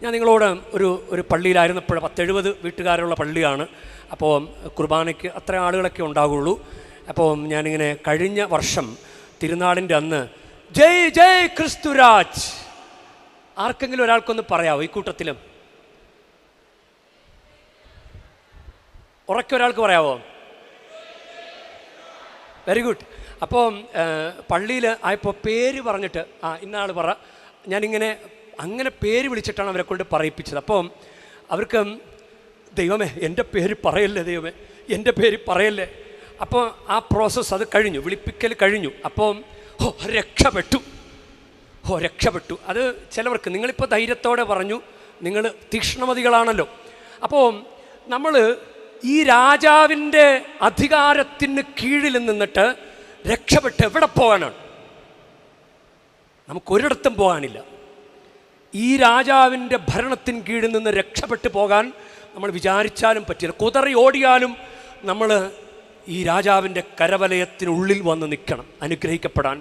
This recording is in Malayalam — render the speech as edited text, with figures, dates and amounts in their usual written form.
ഞാൻ നിങ്ങളോട് ഒരു പള്ളിയിലായിരുന്നപ്പോൾ 70 വീട്ടുകാരുള്ള പള്ളിയാണ്. അപ്പോൾ കുർബാനയ്ക്ക് അത്ര ആളുകളൊക്കെ ഉണ്ടാകുള്ളൂ. അപ്പോൾ ഞാനിങ്ങനെ കഴിഞ്ഞ വർഷം തിരുനാളിൻ്റെ അന്ന് ജയ് ജയ് ക്രിസ്തുരാജ് ആർക്കെങ്കിലും ഒരാൾക്കൊന്ന് പറയാമോ? ഈ കൂട്ടത്തിലും ഉറക്കെ ഒരാൾക്ക് പറയാമോ? Very good. അപ്പോൾ പള്ളിയിൽ ആയപ്പോൾ പേര് പറഞ്ഞിട്ട് ഇന്നാൾ പറ, ഞാനിങ്ങനെ അങ്ങനെ പേര് വിളിച്ചിട്ടാണ് അവരെ കൊണ്ട് പറയിപ്പിച്ചത്. അപ്പോൾ അവർക്ക് ദൈവമേ എൻ്റെ പേര് പറയല്ലേ, ദൈവമേ എൻ്റെ പേര് പറയല്ലേ. അപ്പോൾ ആ പ്രോസസ്സ് അത് കഴിഞ്ഞു, വിളിപ്പിക്കൽ കഴിഞ്ഞു. അപ്പോൾ രക്ഷപ്പെട്ടു. അത് ചിലവർക്ക്, നിങ്ങളിപ്പോൾ ധൈര്യത്തോടെ പറഞ്ഞു, നിങ്ങൾ തീക്ഷ്ണമതികളാണല്ലോ. അപ്പോൾ നമ്മൾ ഈ രാജാവിൻ്റെ അധികാരത്തിന് കീഴിൽ നിന്നിട്ട് രക്ഷപ്പെട്ട് എവിടെ പോകാനാണ്? നമുക്കൊരിടത്തും പോകാനില്ല. ഈ രാജാവിൻ്റെ ഭരണത്തിന് കീഴിൽ നിന്ന് രക്ഷപ്പെട്ടു പോകാൻ നമ്മൾ വിചാരിച്ചാലും പറ്റില്ല. കുതറി ഓടിയാലും നമ്മൾ ഈ രാജാവിൻ്റെ കരവലയത്തിനുള്ളിൽ വന്ന് നിൽക്കണം അനുഗ്രഹിക്കപ്പെടാൻ.